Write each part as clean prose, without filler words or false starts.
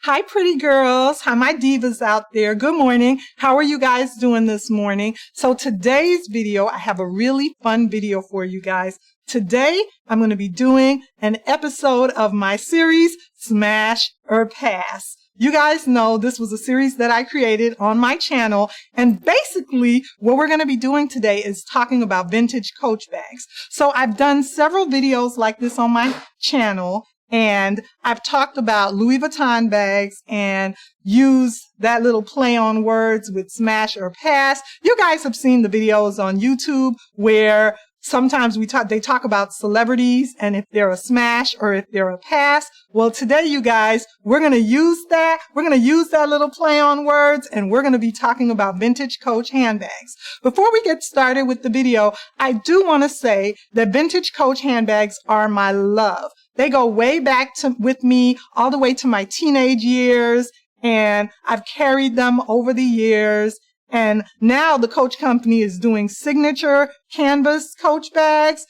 Hi, pretty girls. Hi, my divas out there. Good morning. How are you guys doing this morning? So today's video, I have a really fun video for you guys. Today, I'm going to be doing an episode of my series, Smash or Pass. You guys know this was a series that I created on my channel. And basically, what we're going to be doing today is talking about vintage Coach bags. So I've done several videos like this on my channel. And I've talked about Louis Vuitton bags and used that little play on words with smash or pass. You guys have seen the videos on YouTube where sometimes they talk about celebrities and if they're a smash or if they're a pass. Well, today, you guys, we're going to use that. We're going to use that little play on words and we're going to be talking about vintage Coach handbags. Before we get started with the video, I do want to say that vintage Coach handbags are my love. They go way back with me all the way to my teenage years, and I've carried them over the years. And now the Coach company is doing signature canvas Coach bags.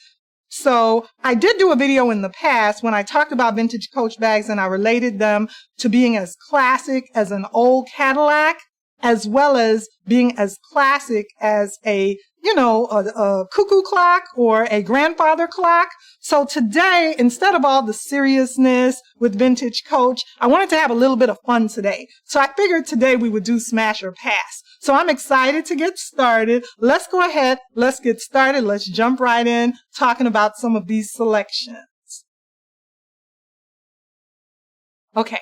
So I did do a video in the past when I talked about vintage Coach bags and I related them to being as classic as an old Cadillac, as well as being as classic as a cuckoo clock or a grandfather clock. So today, instead of all the seriousness with vintage Coach, I wanted to have a little bit of fun today. So I figured today we would do smash or pass. So I'm excited to get started. Let's go ahead. Let's get started. Let's jump right in talking about some of these selections. Okay.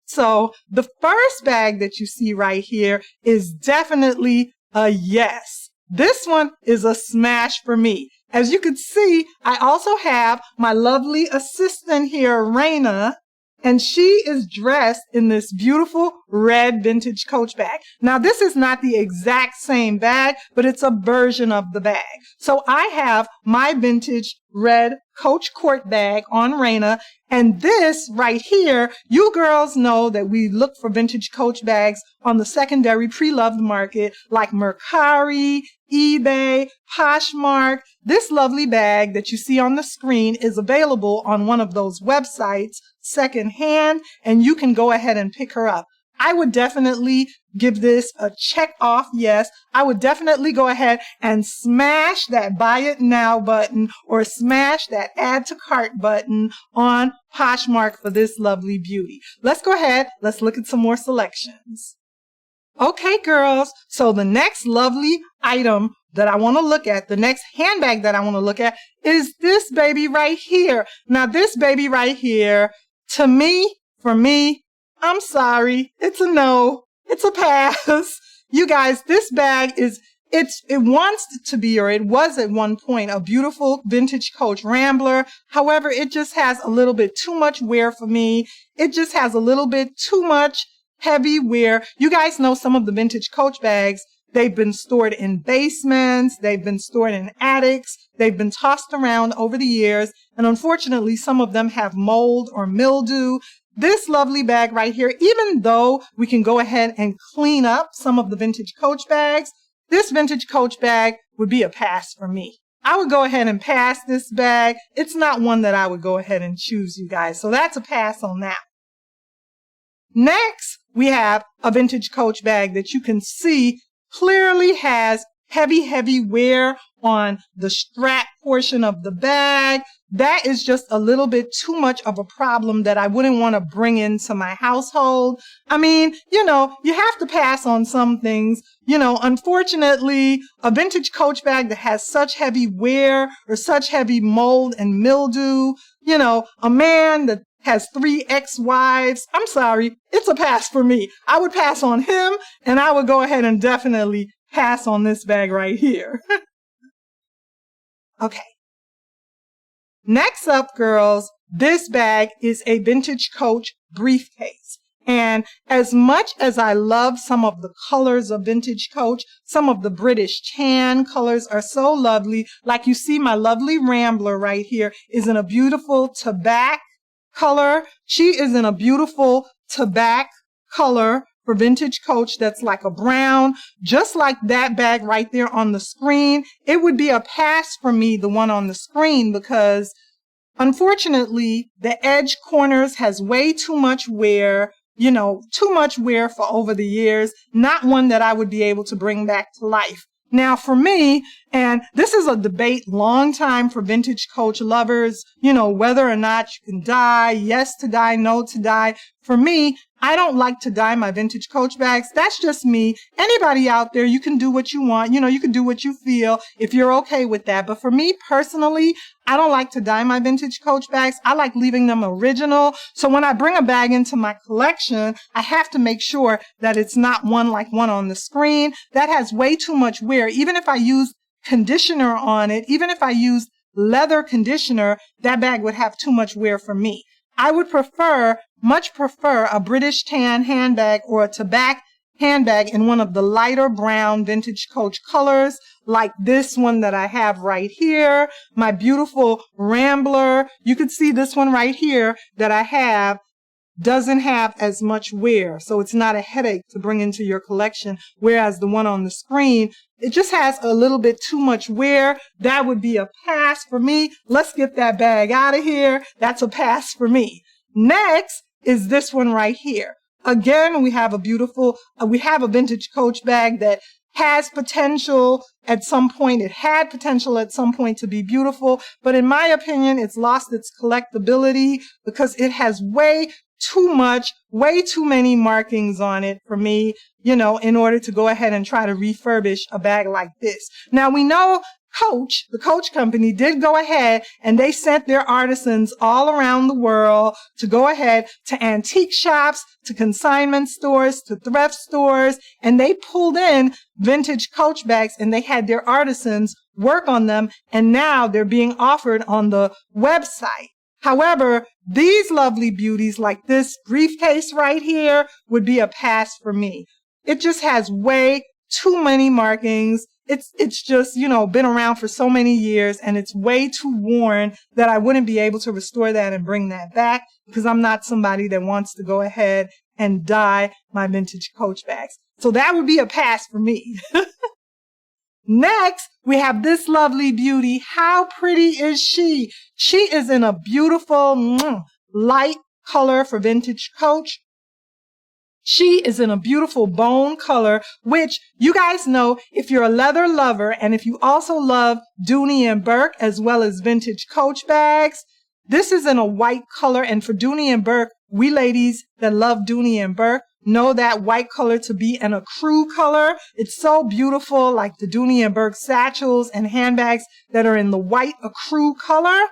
So the first bag that you see right here is definitely a yes. This one is a smash for me. As you can see, I also have my lovely assistant here, Raina, and she is dressed in this beautiful red vintage Coach bag. Now, this is not the exact same bag, but it's a version of the bag. So I have my vintage red Coach Court bag on Raina. And this right here, you girls know that we look for vintage Coach bags on the secondary pre-loved market like Mercari, eBay, Poshmark. This lovely bag that you see on the screen is available on one of those websites secondhand, and you can go ahead and pick her up. I would definitely give this a check off yes. I would definitely go ahead and smash that buy it now button or smash that add to cart button on Poshmark for this lovely beauty. Let's go ahead. Let's look at some more selections. Okay, girls. So the next lovely item that I want to look at, the next handbag that I want to look at is this baby right here. Now, this baby right here, to me, for me, I'm sorry. It's a no. It's a pass. You guys, this bag it wants to be, or it was at one point, a beautiful vintage Coach Rambler. However, it just has a little bit too much wear for me. It just has a little bit too much heavy wear. You guys know some of the vintage Coach bags. They've been stored in basements. They've been stored in attics. They've been tossed around over the years. And unfortunately, some of them have mold or mildew. This lovely bag right here, even though we can go ahead and clean up some of the vintage Coach bags, this vintage Coach bag would be a pass for me. I would go ahead and pass this bag. It's not one that I would go ahead and choose, you guys. So that's a pass on that. Next, we have a vintage Coach bag that you can see clearly has heavy wear on the strap portion of the bag. That is just a little bit too much of a problem that I wouldn't want to bring into my household. I mean, you have to pass on some things. Unfortunately, a vintage Coach bag that has such heavy wear or such heavy mold and mildew, a man that has 3 ex-wives, I'm sorry, it's a pass for me. I would pass on him, and I would go ahead and definitely pass on this bag right here. Okay. Next up, girls, this bag is a vintage Coach briefcase. And as much as I love some of the colors of vintage Coach, some of the British tan colors are so lovely. Like you see, my lovely Rambler right here is in a beautiful tobacco color. She is in a beautiful tobacco color for vintage Coach that's like a brown, just like that bag right there on the screen. It would be a pass for me, the one on the screen, because unfortunately the edge corners has way too much wear. too much wear for over the years, not one that I would be able to bring back to life. Now for me, and this is a debate long time for vintage coach lovers, whether or not you can dye, yes to dye, no to dye. For me, I don't like to dye my vintage coach bags. That's just me. Anybody out there, you can do what you want. You can do what you feel if you're okay with that. But for me personally, I don't like to dye my vintage coach bags. I like leaving them original. So when I bring a bag into my collection, I have to make sure that it's not one like one on the screen. That has way too much wear. Even if I use conditioner on it, even if I use leather conditioner, that bag would have too much wear for me. I would much prefer a British tan handbag or a tobacco handbag in one of the lighter brown vintage coach colors, like this one that I have right here, my beautiful Rambler. You can see this one right here that I have doesn't have as much wear, so it's not a headache to bring into your collection, whereas the one on the screen, it just has a little bit too much wear. That would be a pass for me. Let's get that bag out of here. That's a pass for me. Next is this one right here. Again, we have a vintage coach bag that has potential at some point. It had potential at some point to be beautiful, but in my opinion, it's lost its collectability because it has way too many markings on it for me, in order to go ahead and try to refurbish a bag like this. Now we know the Coach company did go ahead and they sent their artisans all around the world to go ahead to antique shops, to consignment stores, to thrift stores, and they pulled in vintage Coach bags and they had their artisans work on them, and now they're being offered on the website. However, these lovely beauties like this briefcase right here would be a pass for me. It just has way too many markings. It's just, been around for so many years and it's way too worn that I wouldn't be able to restore that and bring that back because I'm not somebody that wants to go ahead and dye my vintage Coach bags. So that would be a pass for me. Next, we have this lovely beauty. How pretty is she? She is in a beautiful light color for vintage Coach. She is in a beautiful bone color, which you guys know if you're a leather lover and if you also love Dooney and Burke as well as vintage Coach bags, this is in a white color. And for Dooney and Burke, we ladies that love Dooney and Burke know that white color to be an ecru color. It's so beautiful, like the Dooney and Burke satchels and handbags that are in the white ecru color.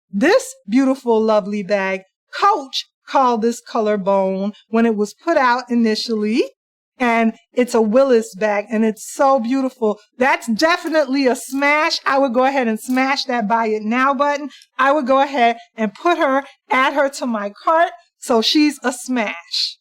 This beautiful, lovely bag, Coach called this color bone when it was put out initially. And it's a Willis bag and it's so beautiful. That's definitely a smash. I would go ahead and smash that buy it now button. I would go ahead and add her to my cart. So she's a smash.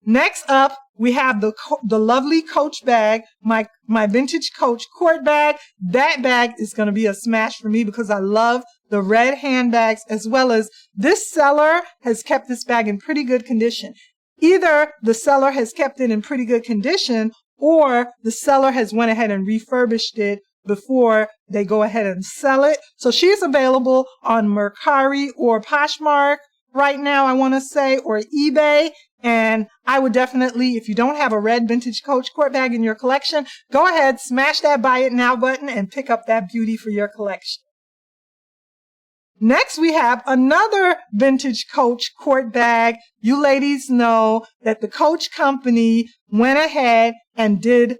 Next up, we have the lovely Coach bag, my vintage Coach court bag. That bag is going to be a smash for me because I love the red handbags, as well as this seller has kept this bag in pretty good condition. Either the seller has kept it in pretty good condition or the seller has went ahead and refurbished it before they go ahead and sell it. So she's available on Mercari or Poshmark right now, I want to say, or eBay. And I would definitely, if you don't have a red vintage Coach court bag in your collection, go ahead, smash that buy it now button and pick up that beauty for your collection. Next, we have another vintage Coach court bag. You ladies know that the Coach company went ahead and did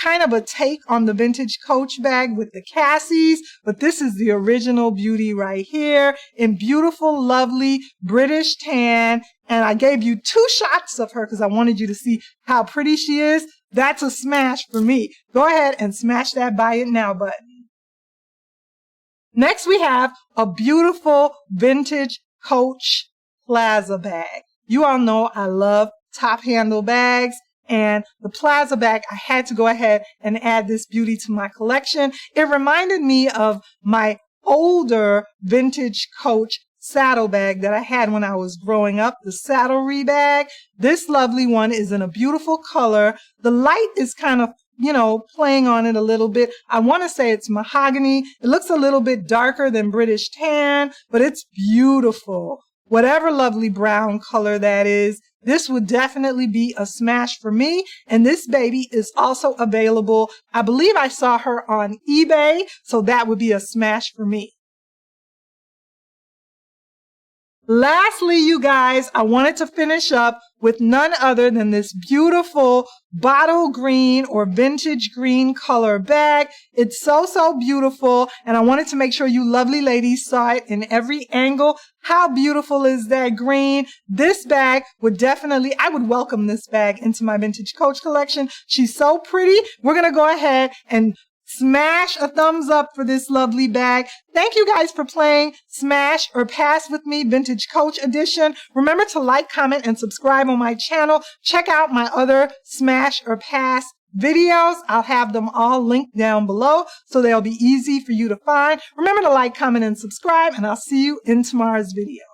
kind of a take on the vintage Coach bag with the Cassies, but this is the original beauty right here in beautiful, lovely British tan. And I gave you 2 shots of her because I wanted you to see how pretty she is. That's a smash for me. Go ahead and smash that buy it now button. Next, we have a beautiful vintage Coach Plaza bag. You all know I love top handle bags, and the Plaza bag, I had to go ahead and add this beauty to my collection. It reminded me of my older vintage Coach saddle bag that I had when I was growing up, the saddlery bag. This lovely one is in a beautiful color. The light is kind of playing on it a little bit. I want to say it's mahogany. It looks a little bit darker than British tan, but it's beautiful. whatever lovely brown color that is. This would definitely be a smash for me. And this baby is also available. I believe I saw her on eBay, so that would be a smash for me. Lastly, you guys, I wanted to finish up with none other than this beautiful bottle green or vintage green color bag. It's so, so beautiful. And I wanted to make sure you lovely ladies saw it in every angle. How beautiful is that green? This bag would definitely, I would welcome this bag into my Vintage Coach collection. She's so pretty. We're going to go ahead and smash a thumbs up for this lovely bag. Thank you guys for playing Smash or Pass with me, Vintage Coach Edition. Remember to like, comment, and subscribe on my channel. Check out my other Smash or Pass videos. I'll have them all linked down below, so they'll be easy for you to find. Remember to like, comment, and subscribe, and I'll see you in tomorrow's video.